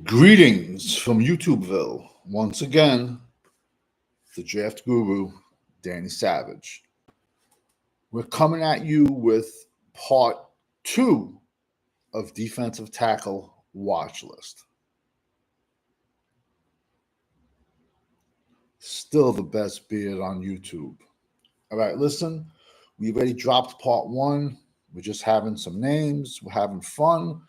Greetings from YouTubeville. Once again, the draft guru, Danny Savage. We're coming at you with part two of Defensive Tackle Watch List. Still the best beard on YouTube. All right, listen, we already dropped part one. We're just having some names, we're having fun.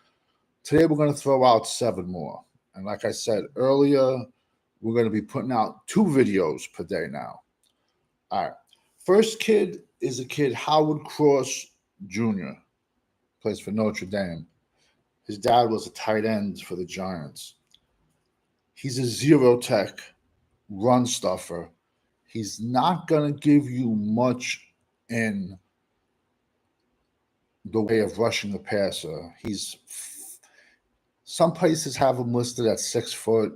Today, we're going to throw out seven more. And like I said earlier, we're going to be putting out two videos per day now. All right. First kid is a kid, Howard Cross Jr., plays for Notre Dame. His dad was a tight end for the Giants. He's a zero tech run stuffer. He's not going to give you much in the way of rushing the passer. Some places have him listed at 6 foot.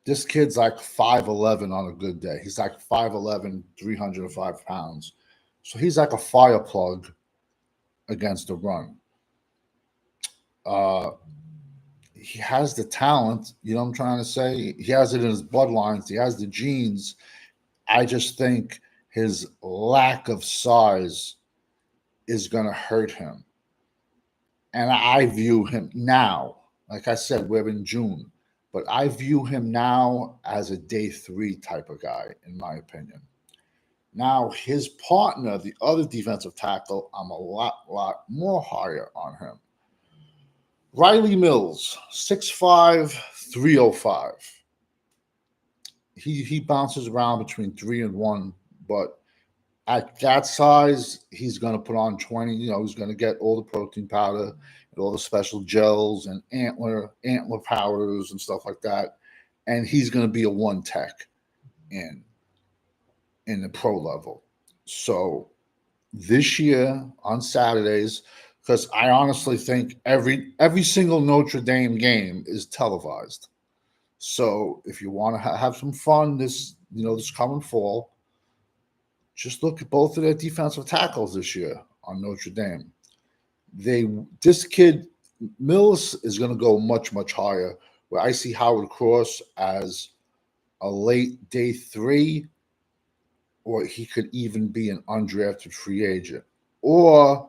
This kid's like 5'11 on a good day. He's like 5'11, 305 pounds. So he's like a fire plug against the run. Uh, he has the talent, you know what I'm trying to say? He has it in his bloodlines, he has the genes. I just think his lack of size is going to hurt him. And I view him now, like I said, we're in June, but I view him now as a day three type of guy, in my opinion. Now, his partner, the other defensive tackle, I'm a lot more higher on him. Riley Mills, 6'5", 305. He bounces around between 3 and 1, but at that size, he's going to put on 20. You know, he's going to get all the protein powder and all the special gels and antler powders and stuff like that. And he's going to be a one tech in the pro level. So this year on Saturdays, because I honestly think every single Notre Dame game is televised. So if you want to have some fun this coming fall, just look at both of their defensive tackles this year on Notre Dame. This kid Mills is going to go much higher. Where I see Howard Cross as a late day three, or he could even be an undrafted free agent, or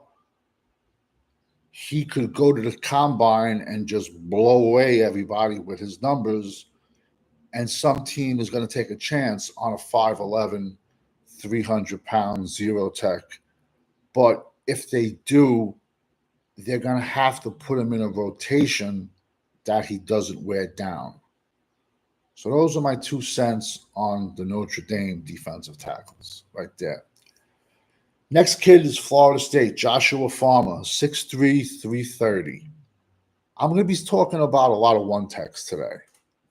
he could go to the combine and just blow away everybody with his numbers, and some team is going to take a chance on a 5'11", 300-pound zero tech. But if they do, they're going to have to put him in a rotation that he doesn't wear down. So those are my 2 cents on the Notre Dame defensive tackles right there. Next kid is Florida State, Joshua Farmer, 6'3", 330. I'm going to be talking about a lot of one techs today.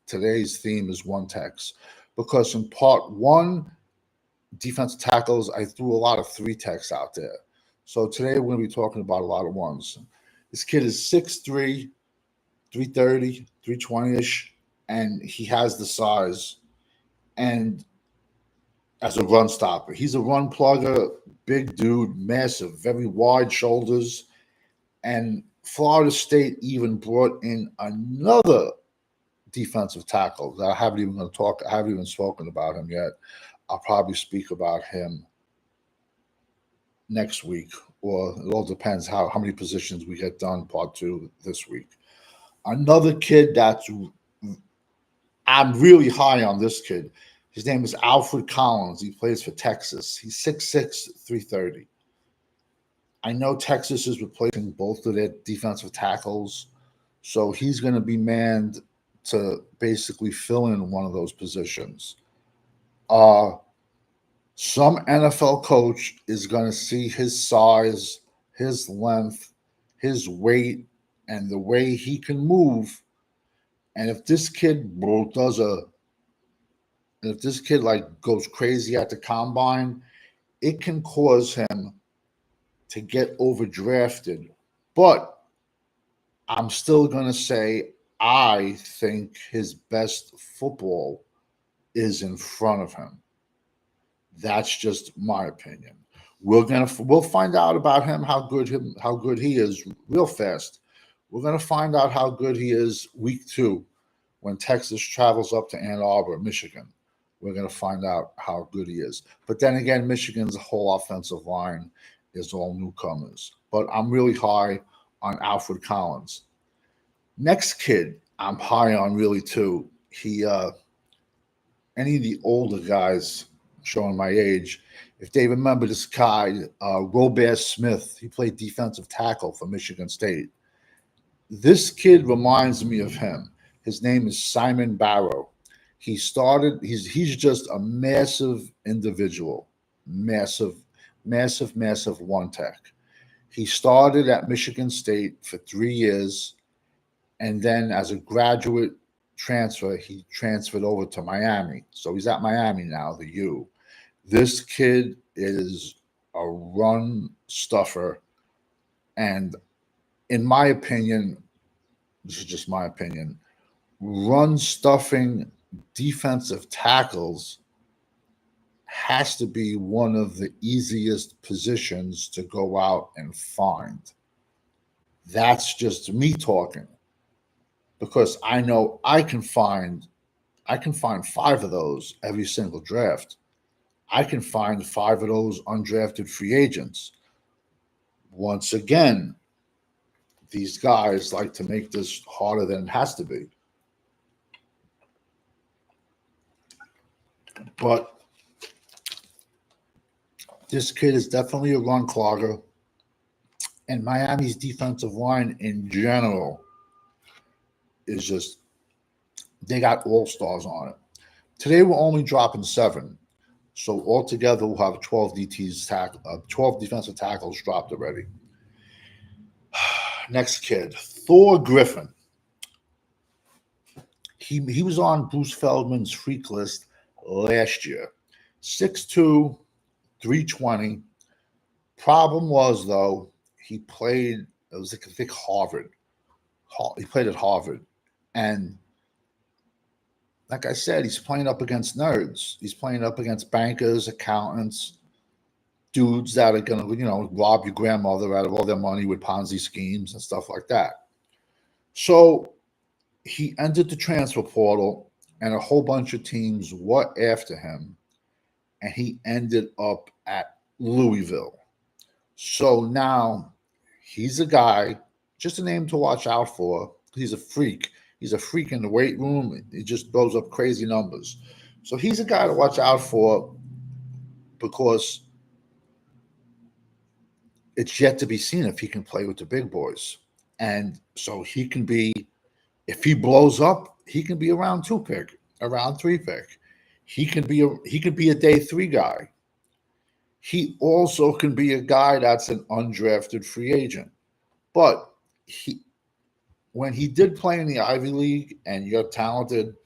Today's theme is one techs because in part one, defensive tackles, I threw a lot of three techs out there. So today we're going to be talking about a lot of ones. This kid is 6'3", 330, 320-ish, and he has the size. And as a run stopper, he's a run plugger, big dude, massive, very wide shoulders. And Florida State even brought in another defensive tackle that I haven't even spoken about him yet. I'll probably speak about him next week, or it all depends how many positions we get done part two this week. Another kid I'm really high on this kid. His name is Alfred Collins. He plays for Texas. He's 6'6", 330. I know Texas is replacing both of their defensive tackles, so he's going to be manned to basically fill in one of those positions. Some NFL coach is going to see his size, his length, his weight, and the way he can move. And if this kid like goes crazy at the combine, it can cause him to get overdrafted. But I'm still going to say I think his best football is in front of him. That's just my opinion. We'll find out about him how good he is real fast We're going to find out how good he is week 2 when Texas travels up to Ann Arbor, Michigan. We're going to find out how good he is. But then again, Michigan's whole offensive line is all newcomers. But I'm really high on Alfred Collins. Next kid, I'm high on really too. Any of the older guys showing my age, if they remember this guy, Robert Smith, he played defensive tackle for Michigan State. This kid reminds me of him. His name is Simon Barrow. He's just a massive individual, massive one tech. He started at Michigan State for 3 years, and then as a graduate transfer, he transferred over to Miami. So he's at Miami now, the U. This kid is a run stuffer, and in my opinion, this is just my opinion, run stuffing defensive tackles has to be one of the easiest positions to go out and find. That's just me talking, because I know I can find 5 of those every single draft. I can find 5 of those undrafted free agents. Once again, these guys like to make this harder than it has to be. But this kid is definitely a run clogger. And Miami's defensive line in general is just, they got all stars on it. Today we're only dropping 7. So altogether we'll have 12 12 defensive tackles dropped already. Next kid, Thor Griffin. He was on Bruce Feldman's freak list last year. 6'2", 320. Problem was, though, he played, it was like, I think, Harvard. He played at Harvard. And like I said, he's playing up against nerds. He's playing up against bankers, accountants, dudes that are going to, rob your grandmother out of all their money with Ponzi schemes and stuff like that. So he entered the transfer portal, and a whole bunch of teams were after him, and he ended up at Louisville. So now he's a guy, just a name to watch out for. He's a freak. He's a freak in the weight room. He just throws up crazy numbers. So he's a guy to watch out for, because it's yet to be seen if he can play with the big boys. And so he can be, if he blows up, he can be a round 2 pick, a round 3 pick. He can be a day 3 guy. He also can be a guy that's an undrafted free agent. But when he did play in the Ivy League and you're talented,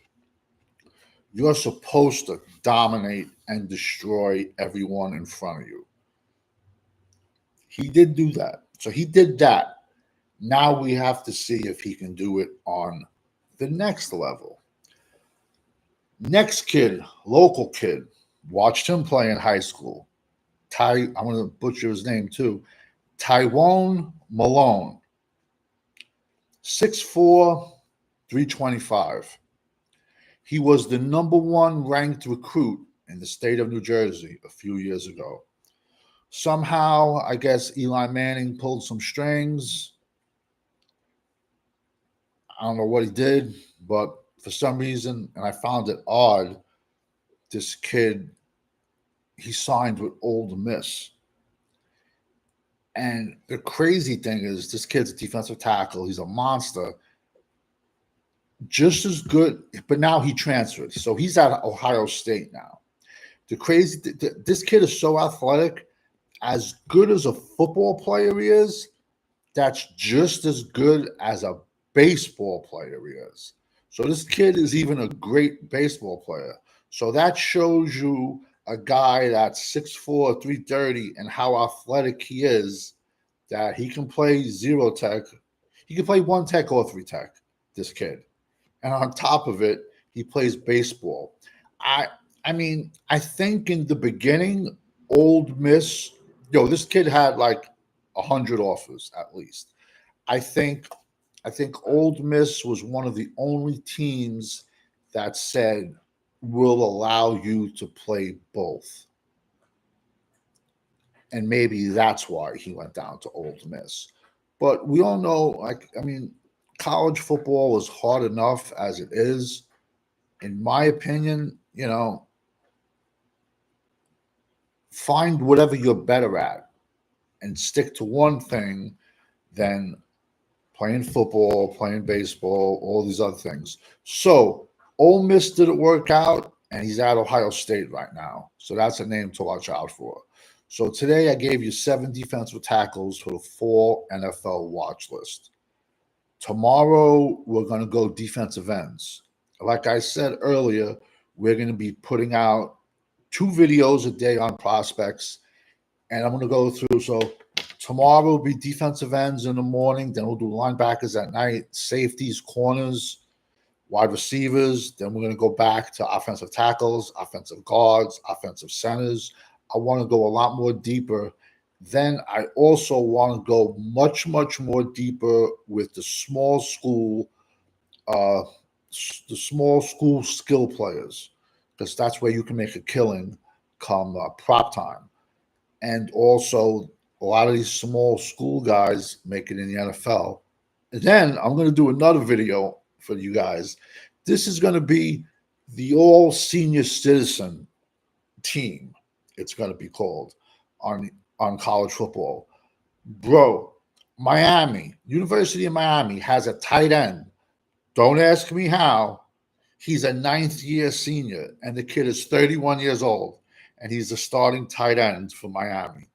you're supposed to dominate and destroy everyone in front of you. He did do that. So he did that. Now we have to see if he can do it on the next level. Next kid, local kid, watched him play in high school. I'm going to butcher his name too. Tyrone Malone. 6'4", 325. He was the number 1 ranked recruit in the state of New Jersey a few years ago. Somehow, I guess Eli Manning pulled some strings. I don't know what he did, but for some reason, and I found it odd, this kid, he signed with Ole Miss. And the crazy thing is, this kid's a defensive tackle. He's a monster. Just as good, but now he transferred. So he's at Ohio State now. This kid is so athletic. As good as a football player he is, that's just as good as a baseball player he is. So this kid is even a great baseball player. So that shows you a guy that's 6'4", 330, and how athletic he is, that he can play 0 tech. He can play 1 tech or 3 tech, this kid. And on top of it, he plays baseball. I mean, I think in the beginning, Ole Miss, this kid had like 100 offers at least. I think I think Old Miss was one of the only teams that said, we'll allow you to play both. And maybe that's why he went down to Old Miss. But we all know, like, I mean, college football is hard enough as it is. In my opinion, find whatever you're better at and stick to one thing than playing football, playing baseball, all these other things. So Ole Miss didn't work out, and he's at Ohio State right now. So that's a name to watch out for. So today I gave you 7 defensive tackles for the fall NFL watch list. Tomorrow we're going to go defensive ends. Like I said earlier, we're going to be putting out 2 videos a day on prospects, and I'm going to go through. So tomorrow will be defensive ends in the morning. Then we'll do linebackers at night, safeties, corners, wide receivers. Then we're going to go back to offensive tackles, offensive guards, offensive centers. I want to go a lot more deeper. Then I also want to go much, much more deeper with the small school, uh, skill players, because that's where you can make a killing come prop time. And also, a lot of these small school guys make it in the NFL. And then I'm going to do another video for you guys. This is going to be the all senior citizen team. It's going to be called on college football. Bro, Miami, University of Miami has a tight end. Don't ask me how. He's a 9th year senior, and the kid is 31 years old, and he's the starting tight end for Miami.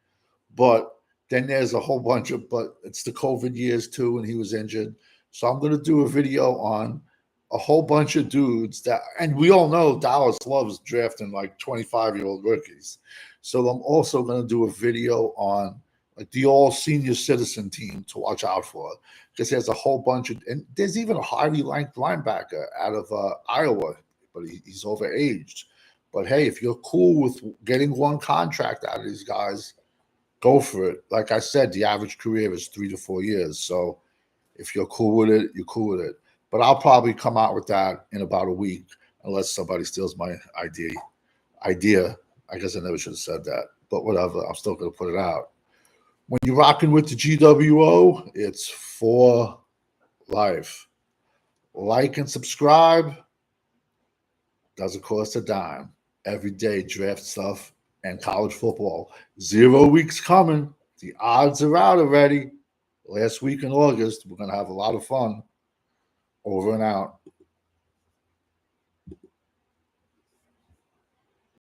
But then there's a whole bunch of, but it's the COVID years too, and he was injured. So I'm going to do a video on a whole bunch of dudes that, and we all know Dallas loves drafting like 25-year-old rookies. So I'm also going to do a video on like the all senior citizen team to watch out for, because there's a whole bunch of, and there's even a highly ranked linebacker out of Iowa, but he's overaged. But hey, if you're cool with getting one contract out of these guys, go for it. Like I said, the average career is 3 to 4 years. So if you're cool with it, you're cool with it. But I'll probably come out with that in about a week, unless somebody steals my idea. I guess I never should have said that, but whatever. I'm still going to put it out. When you're rocking with the GWO, it's for life. Like and subscribe. Doesn't cost a dime. Every day, draft stuff and college football. 0 weeks coming. The odds are out already. Last week in August, we're going to have a lot of fun. Over and out.